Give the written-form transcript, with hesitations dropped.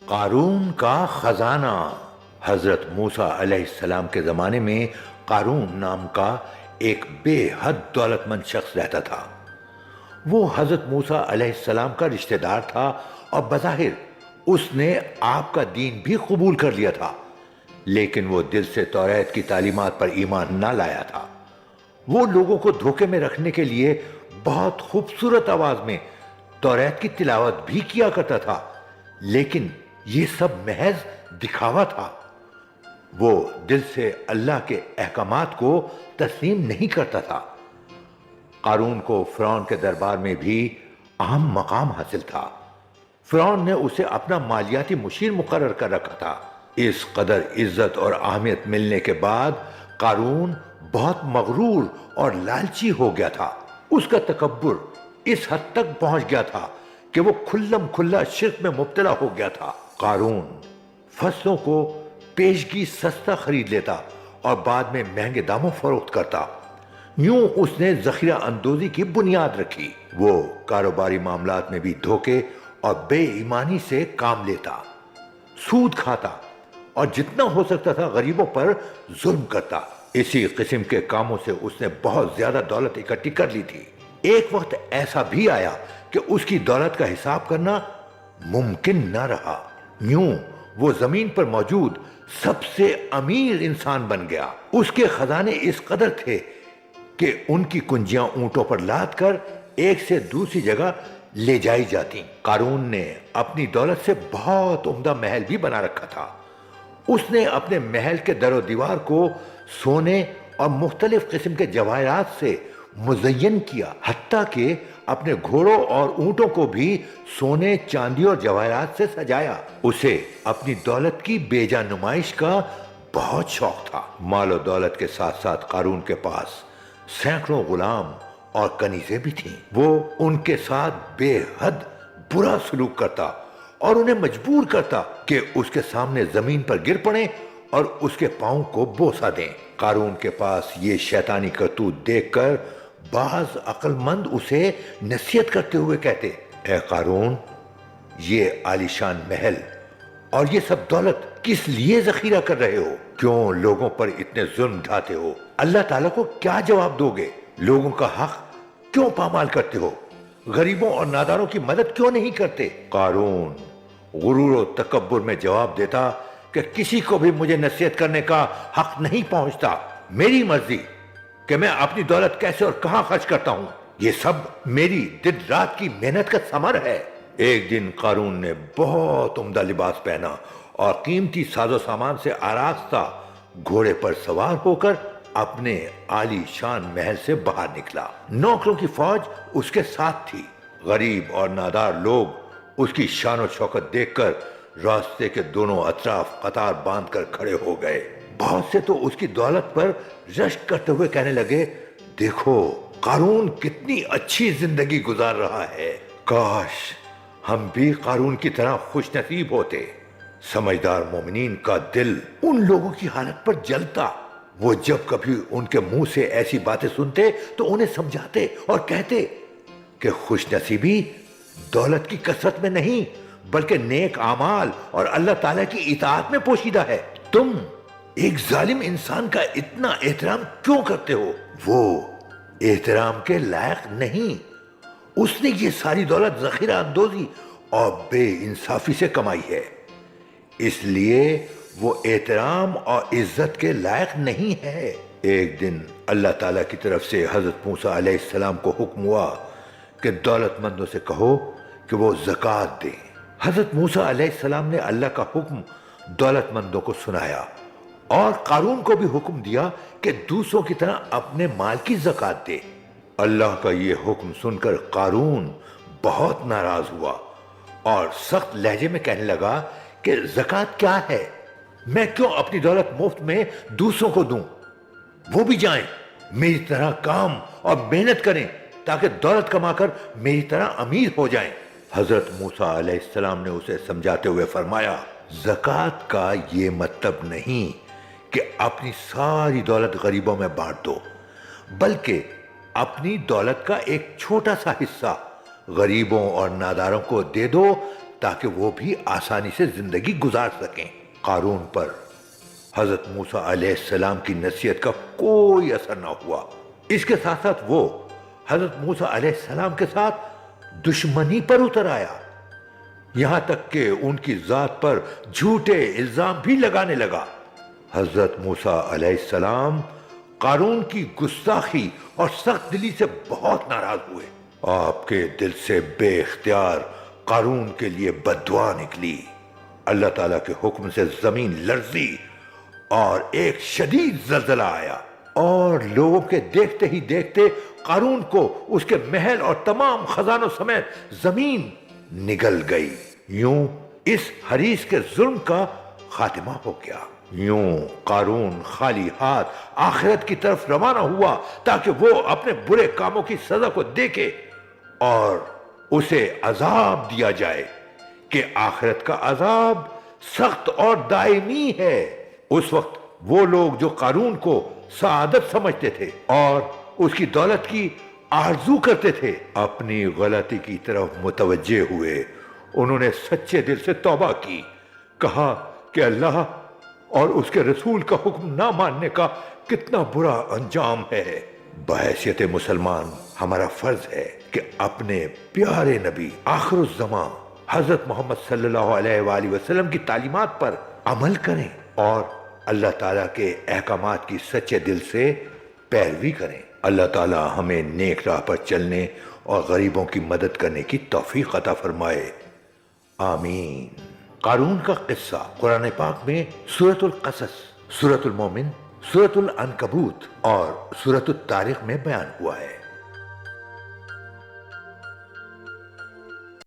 قارون کا خزانہ۔ حضرت موسیٰ علیہ السلام کے زمانے میں قارون نام کا ایک بے حد دولت مند شخص رہتا تھا۔ وہ حضرت موسیٰ علیہ السلام کا رشتہ دار تھا اور بظاہر اس نے آپ کا دین بھی قبول کر لیا تھا، لیکن وہ دل سے توریت کی تعلیمات پر ایمان نہ لایا تھا۔ وہ لوگوں کو دھوکے میں رکھنے کے لیے بہت خوبصورت آواز میں توریت کی تلاوت بھی کیا کرتا تھا، لیکن یہ سب محض دکھاوا تھا۔ وہ دل سے اللہ کے احکامات کو تسلیم نہیں کرتا تھا۔ قارون کو فرعون کے دربار میں بھی اہم مقام حاصل تھا۔ فرعون نے اسے اپنا مالیاتی مشیر مقرر کر رکھا تھا۔ اس قدر عزت اور اہمیت ملنے کے بعد قارون بہت مغرور اور لالچی ہو گیا تھا۔ اس کا تکبر اس حد تک پہنچ گیا تھا کہ وہ کھلم کھلا شرک میں مبتلا ہو گیا تھا۔ قارون فصلوں کو پیشگی سستا خرید لیتا اور بعد میں مہنگے داموں فروخت کرتا۔ یوں اس نے ذخیرہ اندوزی کی بنیاد رکھی۔ وہ کاروباری معاملات میں بھی دھوکے اور بے ایمانی سے کام لیتا، سود کھاتا اور جتنا ہو سکتا تھا غریبوں پر ظلم کرتا۔ اسی قسم کے کاموں سے اس نے بہت زیادہ دولت اکٹھی کر لی تھی۔ ایک وقت ایسا بھی آیا کہ اس کی دولت کا حساب کرنا ممکن نہ رہا۔ یوں وہ زمین پر موجود سب سے امیر انسان بن گیا۔ اس کے خزانے اس قدر تھے کہ ان کی کنجیاں اونٹوں پر لاد کر ایک سے دوسری جگہ لے جائی جاتی۔ قارون نے اپنی دولت سے بہت عمدہ محل بھی بنا رکھا تھا۔ اس نے اپنے محل کے در و دیوار کو سونے اور مختلف قسم کے جواہرات سے مزین کیا، حتیٰ کہ اپنے گھوڑوں اور اونٹوں کو بھی سونے، چاندی اور جواہرات سے سجایا۔ اسے اپنی دولت کی بے جا نمائش کا بہت شوق تھا۔ مال و دولت کے ساتھ ساتھ قارون کے پاس سینکڑوں غلام اور کنیزیں بھی تھیں۔ وہ ان کے ساتھ بے حد برا سلوک کرتا اور انہیں مجبور کرتا کہ اس کے سامنے زمین پر گر پڑیں اور اس کے پاؤں کو بوسہ دیں۔ قارون کے پاس یہ شیطانی کرتوت دیکھ کر بعض عقل مند اسے نصیحت کرتے ہوئے کہتے، اے قارون، یہ عالیشان محل اور یہ سب دولت کس لیے ذخیرہ کر رہے ہو؟ کیوں لوگوں پر اتنے ظلم ڈھاتے ہو؟ اللہ تعالیٰ کو کیا جواب دو گے؟ لوگوں کا حق کیوں پامال کرتے ہو؟ غریبوں اور ناداروں کی مدد کیوں نہیں کرتے؟ قارون غرور و تکبر میں جواب دیتا کہ کسی کو بھی مجھے نصیحت کرنے کا حق نہیں پہنچتا۔ میری مرضی کہ میں اپنی دولت کیسے اور کہاں خرچ کرتا ہوں، یہ سب میری دن رات کی محنت کا ثمر ہے۔ ایک دن قارون نے بہت عمدہ لباس پہنا اور قیمتی ساز و سامان سے آراستہ گھوڑے پر سوار ہو کر اپنے عالی شان محل سے باہر نکلا۔ نوکروں کی فوج اس کے ساتھ تھی۔ غریب اور نادار لوگ اس کی شان و شوکت دیکھ کر راستے کے دونوں اطراف قطار باندھ کر کھڑے ہو گئے۔ بہت سے تو اس کی دولت پر رشک کرتے ہوئے کہنے لگے، دیکھو قارون کتنی اچھی زندگی گزار رہا ہے، کاش ہم بھی قارون کی طرح خوش نصیب ہوتے۔ سمجھدار مومنین کا دل ان لوگوں کی حالت پر جلتا۔ وہ جب کبھی ان کے منہ سے ایسی باتیں سنتے تو انہیں سمجھاتے اور کہتے کہ خوش نصیبی دولت کی کثرت میں نہیں بلکہ نیک اعمال اور اللہ تعالیٰ کی اطاعت میں پوشیدہ ہے۔ تم ایک ظالم انسان کا اتنا احترام کیوں کرتے ہو؟ وہ احترام کے لائق نہیں۔ اس نے یہ ساری دولت ذخیرہ اندوزی اور بے انصافی سے کمائی ہے، اس لیے وہ احترام اور عزت کے لائق نہیں ہے۔ ایک دن اللہ تعالیٰ کی طرف سے حضرت موسیٰ علیہ السلام کو حکم ہوا کہ دولت مندوں سے کہو کہ وہ زکوٰۃ دیں۔ حضرت موسیٰ علیہ السلام نے اللہ کا حکم دولت مندوں کو سنایا اور قارون کو بھی حکم دیا کہ دوسروں کی طرح اپنے مال کی زکوٰۃ دے۔ اللہ کا یہ حکم سن کر قارون بہت ناراض ہوا اور سخت لہجے میں کہنے لگا کہ زکوٰۃ کیا ہے؟ میں کیوں اپنی دولت مفت میں دوسروں کو دوں؟ وہ بھی جائیں میری طرح کام اور محنت کریں تاکہ دولت کما کر میری طرح امیر ہو جائیں۔ حضرت موسیٰ علیہ السلام نے اسے سمجھاتے ہوئے فرمایا، زکوٰۃ کا یہ مطلب نہیں کہ اپنی ساری دولت غریبوں میں بانٹ دو، بلکہ اپنی دولت کا ایک چھوٹا سا حصہ غریبوں اور ناداروں کو دے دو تاکہ وہ بھی آسانی سے زندگی گزار سکیں۔ قارون پر حضرت موسیٰ علیہ السلام کی نصیحت کا کوئی اثر نہ ہوا۔ اس کے ساتھ ساتھ وہ حضرت موسیٰ علیہ السلام کے ساتھ دشمنی پر اتر آیا، یہاں تک کہ ان کی ذات پر جھوٹے الزام بھی لگانے لگا۔ حضرت موسیٰ علیہ السلام قارون کی گستاخی اور سخت دلی سے بہت ناراض ہوئے۔ آپ کے دل سے بے اختیار قارون کے لیے بد دعا نکلی۔ اللہ تعالیٰ کے حکم سے زمین لرزی اور ایک شدید زلزلہ آیا، اور لوگوں کے دیکھتے ہی دیکھتے قارون کو اس کے محل اور تمام خزانوں سمیت زمین نگل گئی۔ یوں اس حریص کے ظلم کا خاتمہ ہو گیا۔ یوں قارون خالی ہاتھ آخرت کی طرف روانہ ہوا تاکہ وہ اپنے برے کاموں کی سزا کو دیکھے اور اسے عذاب دیا جائے کہ آخرت کا عذاب سخت اور دائمی ہے۔ اس وقت وہ لوگ جو قارون کو سعادت سمجھتے تھے اور اس کی دولت کی آرزو کرتے تھے، اپنی غلطی کی طرف متوجہ ہوئے۔ انہوں نے سچے دل سے توبہ کی، کہا کہ اللہ اور اس کے رسول کا حکم نہ ماننے کا کتنا برا انجام ہے۔ بحیثیت مسلمان ہمارا فرض ہے کہ اپنے پیارے نبی آخر الزمان حضرت محمد صلی اللہ علیہ وآلہ وسلم کی تعلیمات پر عمل کریں اور اللہ تعالیٰ کے احکامات کی سچے دل سے پیروی کریں۔ اللہ تعالیٰ ہمیں نیک راہ پر چلنے اور غریبوں کی مدد کرنے کی توفیق عطا فرمائے، آمین۔ قارون کا قصہ قرآن پاک میں سورۃ القصص، سورۃ المومن، سورۃ العنکبوت اور سورۃ الطارق میں بیان ہوا ہے۔